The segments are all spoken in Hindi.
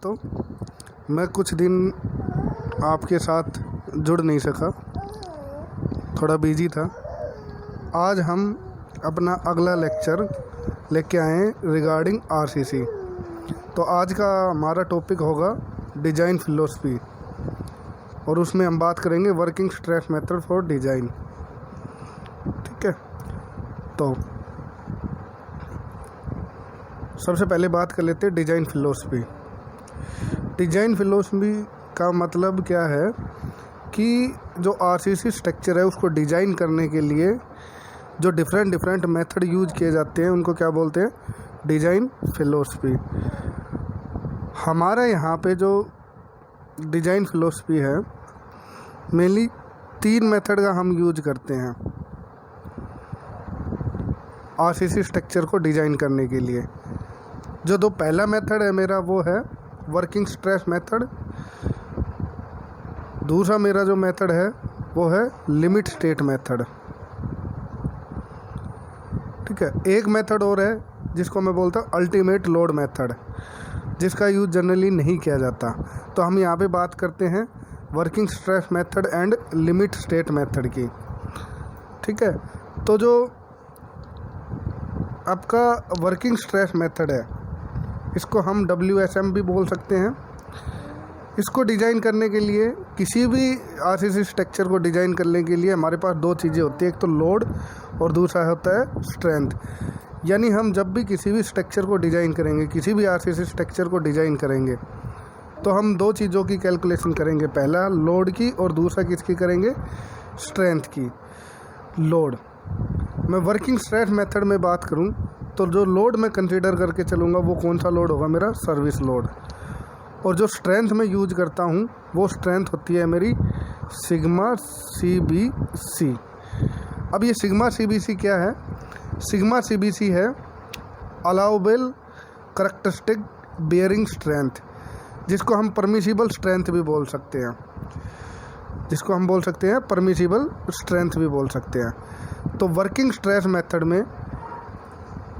दोस्तों, मैं कुछ दिन आपके साथ जुड़ नहीं सका, थोड़ा बिजी था। आज हम अपना अगला लेक्चर लेके आए हैं रिगार्डिंग आरसीसी। तो आज का हमारा टॉपिक होगा डिज़ाइन फिलोसफी और उसमें हम बात करेंगे working stress method for design. ठीक है, तो सबसे पहले बात कर लेते हैं डिज़ाइन फिलोसफी। डिज़ाइन फिलोसफी का मतलब क्या है कि जो आरसीसी स्ट्रक्चर है उसको डिज़ाइन करने के लिए जो डिफरेंट मेथड यूज किए जाते हैं उनको क्या बोलते हैं, डिज़ाइन फिलोसफी। हमारा यहाँ पे जो डिज़ाइन फिलोसफी है मेनली 3 मेथड का हम यूज करते हैं आरसीसी स्ट्रक्चर को डिज़ाइन करने के लिए। जो पहला मेथड है मेरा वो है वर्किंग स्ट्रेस मेथड। दूसरा मेरा जो मेथड है वो है लिमिट स्टेट मेथड। ठीक है, एक मेथड और है जिसको मैं बोलता हूँ अल्टीमेट लोड मेथड, जिसका यूज़ जनरली नहीं किया जाता। तो हम यहाँ पे बात करते हैं working stress method and limit state method की। ठीक है, तो जो आपका वर्किंग स्ट्रेस मेथड है इसको हम WSM भी बोल सकते हैं। इसको डिज़ाइन करने के लिए, किसी भी आरसीसी स्ट्रक्चर को डिज़ाइन करने के लिए हमारे पास 2 चीज़ें होती है, एक तो लोड और दूसरा होता है स्ट्रेंथ। यानी हम जब भी किसी भी स्ट्रक्चर को डिज़ाइन करेंगे, किसी भी आरसीसी स्ट्रक्चर को डिज़ाइन करेंगे, तो हम 2 चीज़ों की कैलकुलेशन करेंगे, पहला लोड की और दूसरा किसकी करेंगे, स्ट्रेंथ की। लोड, मैं वर्किंग स्ट्रेस मेथड में बात करूं तो जो लोड मैं कंसीडर करके चलूँगा वो कौन सा लोड होगा, मेरा सर्विस लोड। और जो स्ट्रेंथ मैं यूज करता हूं वो स्ट्रेंथ होती है मेरी सिग्मा CBC। अब ये सिग्मा CBC क्या है? सिग्मा CBC है अलाउबल करैक्टरिस्टिक बेयरिंग स्ट्रेंथ, जिसको हम परमिसिबल स्ट्रेंथ भी बोल सकते हैं, जिसको हम बोल सकते हैं परमिसिबल स्ट्रेंथ भी बोल सकते हैं। तो वर्किंग स्ट्रेस मेथड में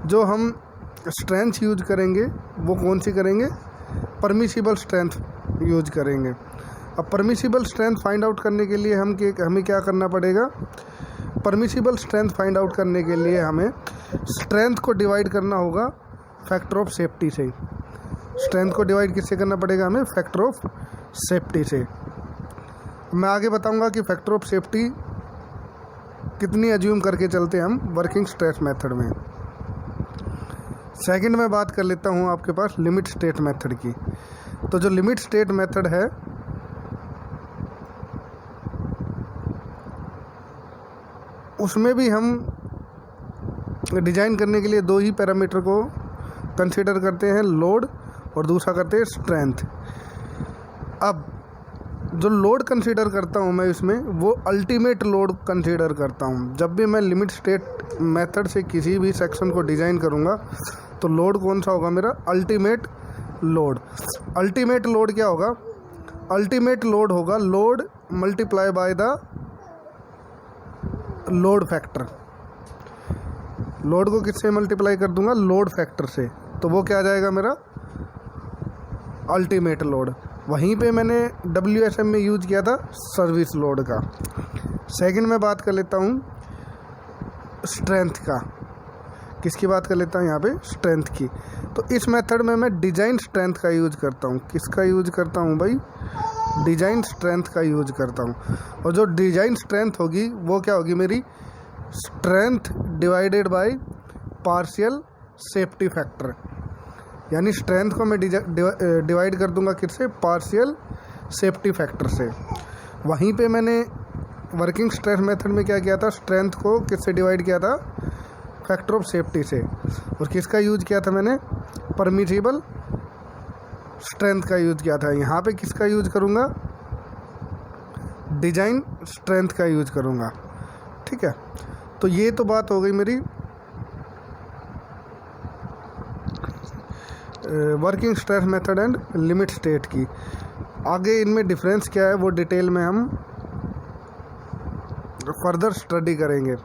जो हम स्ट्रेंथ यूज करेंगे वो कौन सी करेंगे, परमिसिबल स्ट्रेंथ यूज करेंगे। अब परमिसिबल स्ट्रेंथ फाइंड आउट करने के लिए हमें क्या करना पड़ेगा, परमिसिबल स्ट्रेंथ फाइंड आउट करने के लिए हमें स्ट्रेंथ को डिवाइड करना होगा फैक्टर ऑफ सेफ्टी से। स्ट्रेंथ को डिवाइड किससे करना पड़ेगा, हमें फैक्टर ऑफ सेफ्टी से। मैं आगे बताऊंगा कि फैक्टर ऑफ सेफ्टी कितनी एज्यूम करके चलते हैं हम वर्किंग स्ट्रेस मेथड में। सेकंड में बात कर लेता हूँ आपके पास लिमिट स्टेट मेथड की। तो जो लिमिट स्टेट मेथड है उसमें भी हम डिज़ाइन करने के लिए 2 ही पैरामीटर को कंसीडर करते हैं, लोड और दूसरा करते हैं स्ट्रेंथ। अब जो लोड कंसीडर करता हूँ मैं इसमें वो अल्टीमेट लोड कंसीडर करता हूँ। जब भी मैं लिमिट स्टेट मेथड से किसी भी सेक्शन को डिज़ाइन करूँगा तो लोड कौन सा होगा, मेरा अल्टीमेट लोड। अल्टीमेट लोड क्या होगा, अल्टीमेट लोड होगा load multiply by the load factor. Load को किससे मल्टीप्लाई कर दूंगा, लोड फैक्टर से, तो वो क्या आ जाएगा मेरा अल्टीमेट लोड। वहीं पे मैंने WSM में यूज किया था सर्विस लोड का। सेकंड में बात कर लेता हूँ स्ट्रेंथ का। किसकी बात कर लेता हूँ यहाँ पे, स्ट्रेंथ की। तो इस मेथड में मैं डिज़ाइन स्ट्रेंथ का यूज करता हूँ। किसका यूज करता हूँ भाई, डिज़ाइन स्ट्रेंथ का यूज करता हूँ। और जो डिज़ाइन स्ट्रेंथ होगी वो क्या होगी, मेरी strength divided by partial safety factor. यानी स्ट्रेंथ को मैं डिवाइड कर दूंगा किससे, पार्शियल सेफ्टी फैक्टर से। वहीं पे मैंने वर्किंग स्ट्रेस मेथड में क्या किया था, स्ट्रेंथ को किससे डिवाइड किया था, फैक्टर ऑफ सेफ्टी से। और किसका यूज किया था मैंने, परमिसिबल स्ट्रेंथ का यूज किया था। यहाँ पे किसका यूज करूँगा, डिज़ाइन स्ट्रेंथ का यूज करूँगा। ठीक है, तो ये तो बात हो गई मेरी working stress method and limit state की। आगे इनमें डिफरेंस क्या है वो डिटेल में हम फर्दर स्टडी करेंगे।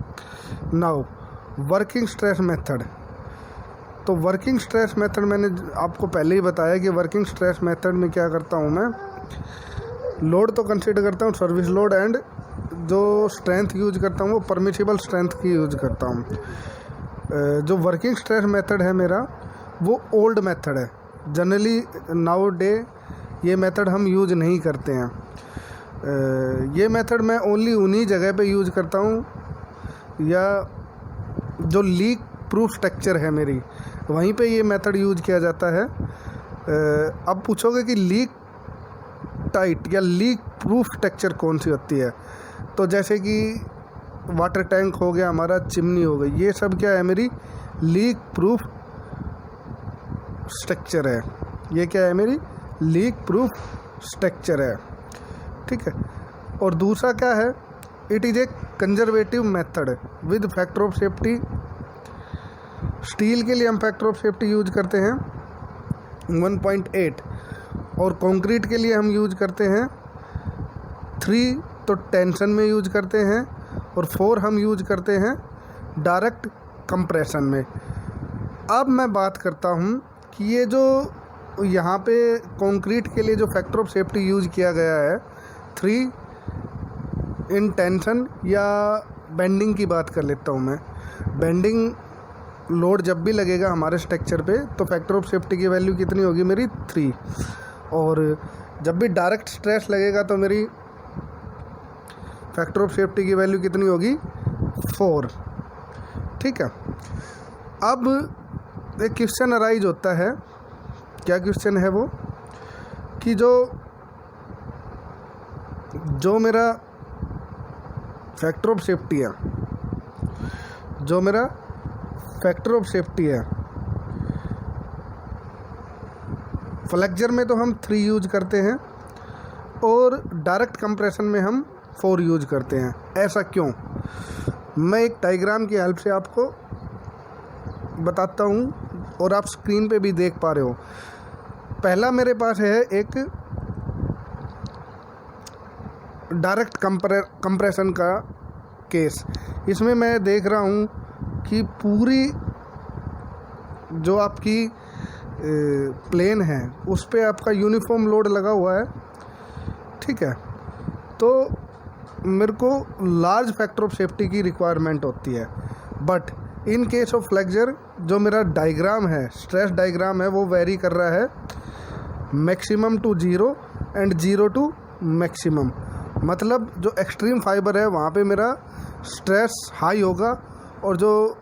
नाउ वर्किंग स्ट्रेस मेथड, तो वर्किंग स्ट्रेस मेथड मैंने आपको पहले ही बताया कि वर्किंग स्ट्रेस मेथड में क्या करता हूँ मैं, लोड तो कंसीडर करता हूँ सर्विस लोड, एंड जो स्ट्रेंथ यूज करता हूँ वो परमिसिबल स्ट्रेंथ की यूज करता हूँ। जो वर्किंग स्ट्रेस मेथड है मेरा वो ओल्ड मेथड है, जनरली नाउ डे ये मेथड हम यूज नहीं करते हैं। ये मेथड मैं ओनली उन्हीं जगह पे यूज करता हूँ या जो लीक प्रूफ स्ट्रक्चर है मेरी, वहीं पे ये मेथड यूज किया जाता है। अब पूछोगे कि लीक टाइट या लीक प्रूफ स्ट्रक्चर कौन सी होती है, तो जैसे कि वाटर टैंक हो गया हमारा, चिमनी हो गई, ये सब क्या है मेरी लीक प्रूफ स्ट्रक्चर है। ये क्या है मेरी लीक प्रूफ स्ट्रक्चर है, ठीक है। और दूसरा क्या है, it is a conservative method with factor of safety. Steel के लिए हम फैक्टर ऑफ सेफ्टी यूज करते हैं 1.8 और कंक्रीट के लिए हम यूज करते हैं 3, तो टेंशन में यूज करते हैं, और 4 हम यूज करते हैं डायरेक्ट कंप्रेशन में। अब मैं बात करता हूँ कि ये जो यहाँ पे कंक्रीट के लिए जो फैक्टर ऑफ सेफ्टी यूज किया गया है 3 इन टेंशन या बेंडिंग की बात कर लेता हूँ मैं। बेंडिंग लोड जब भी लगेगा हमारे स्ट्रक्चर पे तो फैक्टर ऑफ सेफ्टी की वैल्यू कितनी होगी मेरी 3, और जब भी डायरेक्ट स्ट्रेस लगेगा तो मेरी फैक्टर ऑफ सेफ्टी की वैल्यू कितनी होगी 4, ठीक है। अब एक क्वेश्चन अराइज होता है, क्या क्वेश्चन है वो कि जो मेरा फैक्टर ऑफ सेफ्टी है, जो मेरा फैक्टर ऑफ सेफ्टी है, फ्लेक्चर में तो हम 3 यूज करते हैं और डायरेक्ट कंप्रेशन में हम 4 यूज करते हैं। ऐसा क्यों, मैं एक डायग्राम की हेल्प से आपको बताता हूँ और आप स्क्रीन पे भी देख पा रहे हो। पहला मेरे पास है एक डायरेक्ट कंप्रेशन का केस। इसमें मैं देख रहा हूँ कि पूरी जो आपकी प्लेन है उस पे आपका यूनिफॉर्म लोड लगा हुआ है, ठीक है। तो मेरे को लार्ज फैक्टर ऑफ सेफ्टी की रिक्वायरमेंट होती है, but in case of flexure जो मेरा डायग्राम है, स्ट्रेस डायग्राम है, वो वेरी कर रहा है maximum to 0 and 0 to maximum. मतलब जो एक्सट्रीम फाइबर है वहाँ पे मेरा स्ट्रेस हाई होगा और जो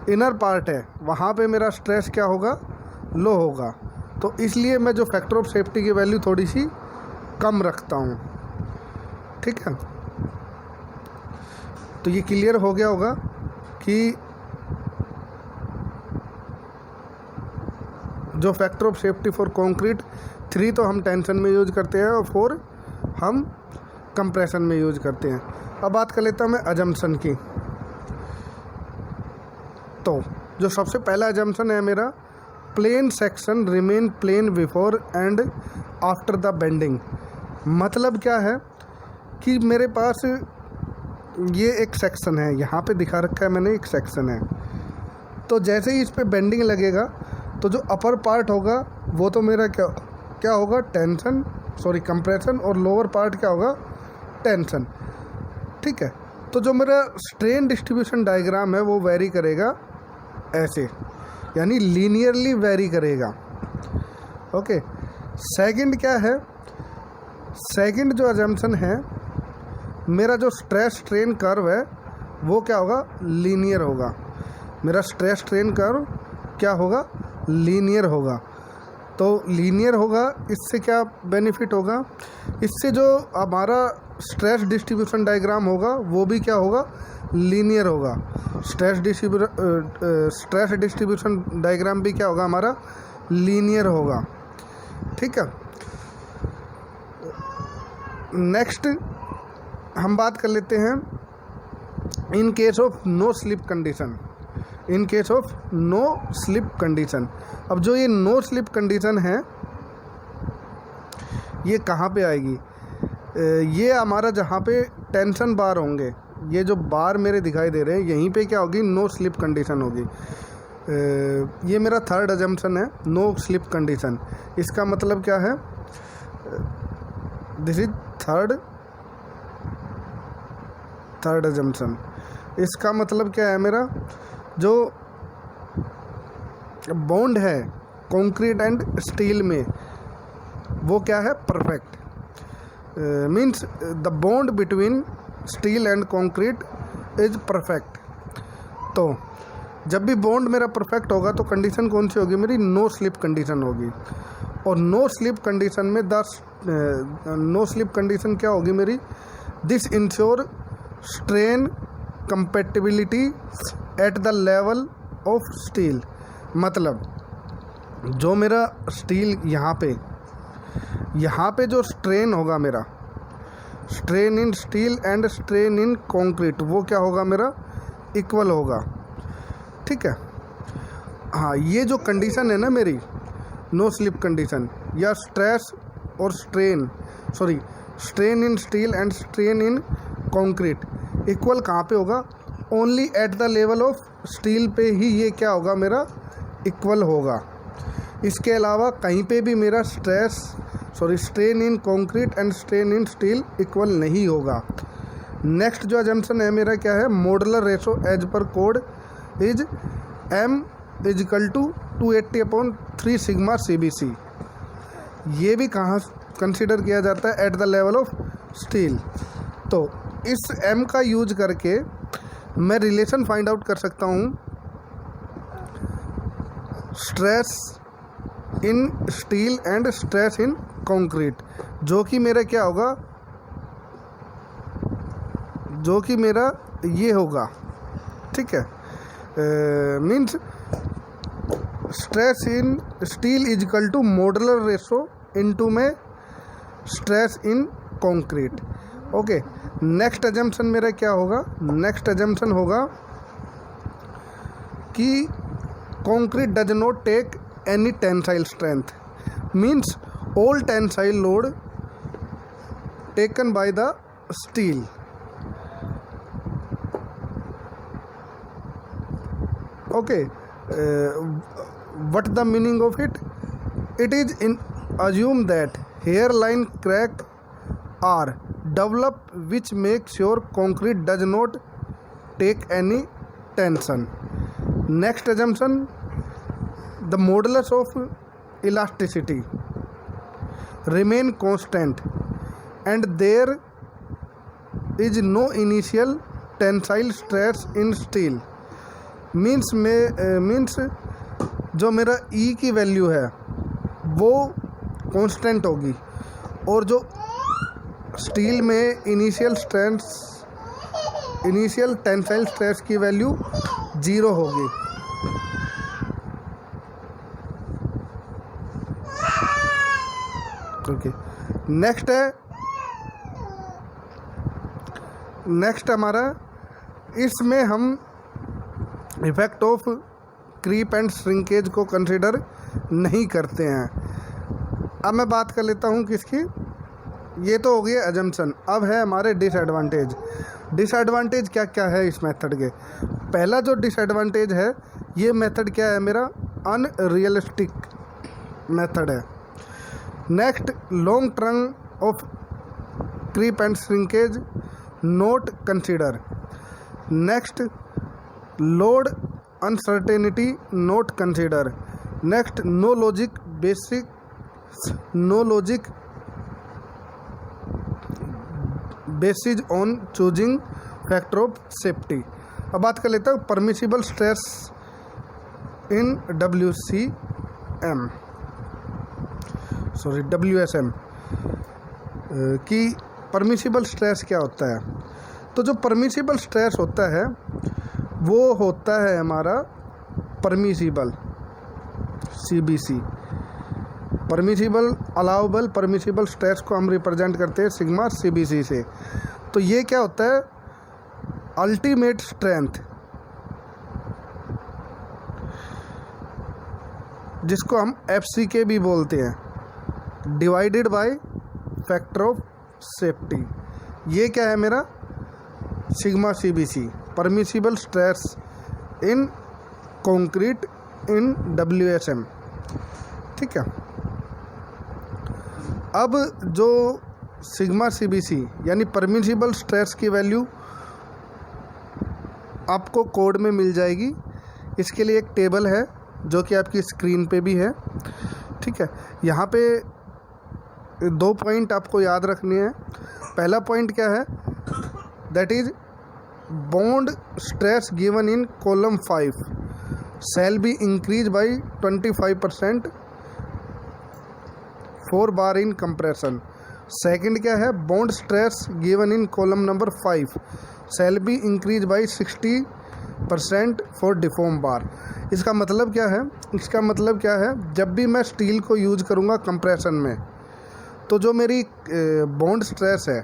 इनर पार्ट है वहाँ पे मेरा स्ट्रेस क्या होगा, लो होगा। तो इसलिए मैं जो फैक्टर ऑफ सेफ्टी की वैल्यू थोड़ी सी कम रखता हूँ, ठीक है। तो ये क्लियर हो गया होगा कि जो factor of safety for concrete 3 तो हम टेंशन में यूज करते हैं और 4 हम कंप्रेशन में यूज करते हैं। अब बात कर लेता हूँ मैं अजम्पशन की। तो जो सबसे पहला अजम्पशन है मेरा, plane section remain plane before and after the bending. मतलब क्या है कि मेरे पास ये एक सेक्शन है, यहाँ पे दिखा रखा है मैंने, एक सेक्शन है। तो जैसे ही इस पे बेंडिंग लगेगा तो जो अपर पार्ट होगा वो तो मेरा क्या होगा कंप्रेशन, और लोअर पार्ट क्या होगा टेंशन, ठीक है। तो जो मेरा स्ट्रेन डिस्ट्रीब्यूशन डायग्राम है वो वेरी करेगा ऐसे, यानी लीनियरली वेरी करेगा, ओके। सेकंड क्या है, सेकंड जो अजम्पशन है, मेरा जो स्ट्रेस स्ट्रेन कर्व है वो क्या होगा, लीनियर होगा। मेरा स्ट्रेस स्ट्रेन कर्व क्या होगा, लीनियर होगा। तो लीनियर होगा, इससे क्या बेनिफिट होगा, इससे जो हमारा स्ट्रेस डिस्ट्रीब्यूशन डायग्राम होगा वो भी क्या होगा, लीनियर होगा। स्ट्रेस डिस्ट्रीब्यूशन डायग्राम भी क्या होगा हमारा, लीनियर होगा, ठीक है। नेक्स्ट हम बात कर लेते हैं in case of no slip condition. In case of no slip condition, अब जो ये नो स्लिप कंडीशन है ये कहाँ पे आएगी, ये हमारा जहाँ पे टेंशन बार होंगे ये जो बार मेरे दिखाई दे रहे हैं यहीं पे क्या होगी, नो स्लिप कंडीशन होगी। ये मेरा थर्ड अजम्पशन है, नो स्लिप कंडीशन। इसका मतलब क्या है, दिस इज थर्ड अजम्पशन। इसका मतलब क्या है, मेरा जो बॉन्ड है कंक्रीट एंड स्टील में वो क्या है, perfect. Means the bond between steel and concrete is perfect. तो जब भी बॉन्ड मेरा परफेक्ट होगा तो कंडीशन कौन सी होगी मेरी, नो स्लिप कंडीशन होगी। और नो स्लिप कंडीशन में नो स्लिप कंडीशन क्या होगी मेरी, this ensure strain compatibility eight the level of steel. मतलब जो मेरा स्टील यहाँ पे जो स्ट्रेन होगा मेरा, strain in steel and strain in concrete, वो क्या होगा मेरा, इक्वल होगा। ठीक है, हाँ, ये जो कंडीशन है ना मेरी नो स्लिप कंडीशन, या स्ट्रेस और strain in steel and strain in concrete equal कहाँ पे होगा, only eight the level of steel पे ही ये क्या होगा मेरा, इक्वल होगा। इसके अलावा कहीं पे भी मेरा strain in concrete and strain in steel equal नहीं होगा। नेक्स्ट जो अजम्पशन है मेरा क्या है, modular ratio as per code is M = 280/3 sigma CBC। ये भी कहाँ कंसिडर किया जाता है, at the level of steel. तो इस M का यूज करके मैं रिलेशन फाइंड आउट कर सकता हूँ stress in steel and stress in concrete, जो कि मेरा क्या होगा, जो कि मेरा ये होगा। ठीक है, means stress in steel = modular ratio into में stress in concrete. Okay, next assumption मेरा क्या होगा, नेक्स्ट अजम्पशन होगा कि concrete does not take any tensile strength, means all tensile load taken by the steel. Okay, what the meaning of it? It is assume that hairline crack are develop which make sure concrete does not take any tension. Next assumption, the modulus of elasticity remain constant and there is no initial tensile stress in steel. Means जो मेरा E की वैल्यू है वो कांस्टेंट होगी और जो स्टील में इनिशियल टेंसाइल स्ट्रेस की वैल्यू 0 होगी। ओके, नेक्स्ट हमारा, इसमें हम effect of creep and shrinkage को कंसिडर नहीं करते हैं। अब मैं बात कर लेता हूँ किसकी, ये तो हो गया अजम्पशन। अब है हमारे डिसएडवांटेज। डिसएडवांटेज क्या क्या है इस मेथड के। पहला जो डिसएडवांटेज है, ये मेथड क्या है मेरा, अनरियलिस्टिक मेथड है। Next, long term of creep and shrinkage not consider. Next, load uncertainty not consider. Next, no logic basis on choosing factor of safety. अब बात कर लेता हूँ परमिसिबल स्ट्रेस इन WSM कि परमिसिबल स्ट्रेस क्या होता है। तो जो परमिसिबल स्ट्रेस होता है वो होता है हमारा permissible CBC। Permissible allowable permissible stress को हम रिप्रेजेंट करते हैं सिग्मा CBC से। तो ये क्या होता है, अल्टीमेट स्ट्रेंथ, जिसको हम FCK भी बोलते हैं, divided by factor of safety. ये क्या है मेरा, sigma CBC, permissible stress in concrete in WSM। ठीक है, अब जो सिग्मा CBC यानी परमिसिबल स्ट्रेस की वैल्यू आपको कोड में मिल जाएगी। इसके लिए एक टेबल है जो कि आपकी स्क्रीन पे भी है। ठीक है, यहाँ पे 2 पॉइंट आपको याद रखने हैं। पहला पॉइंट क्या है, that is bond stress given in column 5 shall be increase by 25% for bar in compression. Second क्या है, bond stress given in column number 5 shall be increase by 60% for deform bar. इसका मतलब क्या है, इसका मतलब क्या है, जब भी मैं स्टील को यूज करूँगा कंप्रेशन में तो जो मेरी बॉन्ड स्ट्रेस है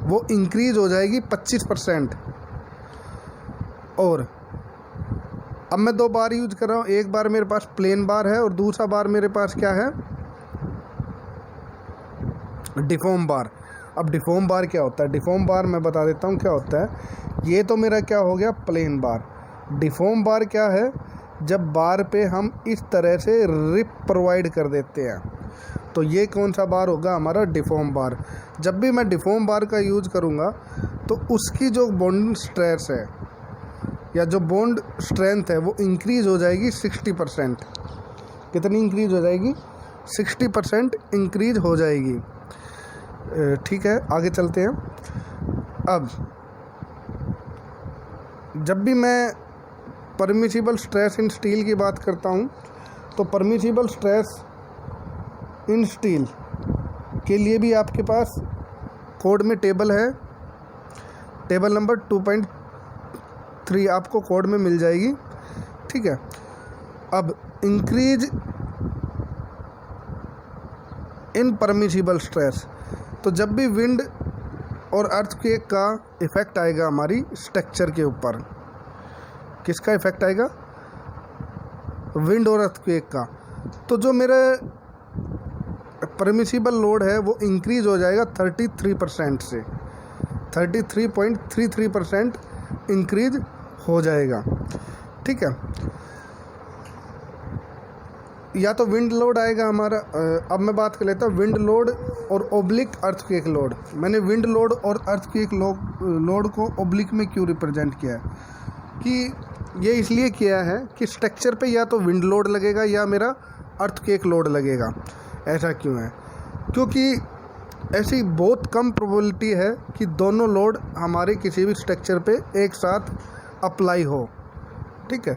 वो इंक्रीज हो जाएगी 25%। और अब मैं 2 बार यूज कर रहा हूँ, एक बार मेरे पास प्लेन बार है और दूसरा बार मेरे पास क्या है, डिफॉर्म बार। अब डिफॉर्म बार क्या होता है, डिफॉर्म बार मैं बता देता हूँ क्या होता है। ये तो मेरा क्या हो गया प्लेन बार। डिफॉर्म बार क्या है, जब बार पे हम इस तरह से रिप प्रोवाइड कर देते हैं तो ये कौन सा बार होगा, हमारा डिफॉर्म बार। जब भी मैं डिफॉर्म बार का यूज़ करूँगा तो उसकी जो बॉन्ड स्ट्रेस है या जो बॉन्ड स्ट्रेंथ है वो इंक्रीज़ हो जाएगी 60%। कितनी इंक्रीज़ हो जाएगी, 60% इंक्रीज़ हो जाएगी। ठीक है, आगे चलते हैं। अब जब भी मैं परमिसिबल स्ट्रेस इन स्टील की बात करता हूँ तो परमिसिबल स्ट्रेस इन स्टील के लिए भी आपके पास कोड में टेबल है, टेबल नंबर 2.3 आपको कोड में मिल जाएगी। ठीक है, अब इंक्रीज इन परमिसिबल स्ट्रेस, तो जब भी विंड और अर्थक्वेक का इफ़ेक्ट आएगा हमारी स्ट्रक्चर के ऊपर, किसका इफ़ेक्ट आएगा, विंड और अर्थक्वेक का, तो जो मेरा परमिसिबल लोड है वो इंक्रीज़ हो जाएगा 33% से 33.33% इंक्रीज हो जाएगा। ठीक है, या तो विंड लोड आएगा हमारा। अब मैं बात कर लेता हूँ विंड लोड और ओब्लिक अर्थक्वेक लोड। मैंने विंड लोड और अर्थक्वेक लोड को ओब्लिक में क्यों रिप्रेजेंट किया है, कि ये इसलिए किया है कि स्ट्रक्चर पे या तो विंड लोड लगेगा या मेरा अर्थक्वेक लोड लगेगा। ऐसा क्यों है, क्योंकि ऐसी बहुत कम प्रोबेबिलिटी है कि दोनों लोड हमारे किसी भी स्ट्रक्चर पे एक साथ अप्लाई हो। ठीक है,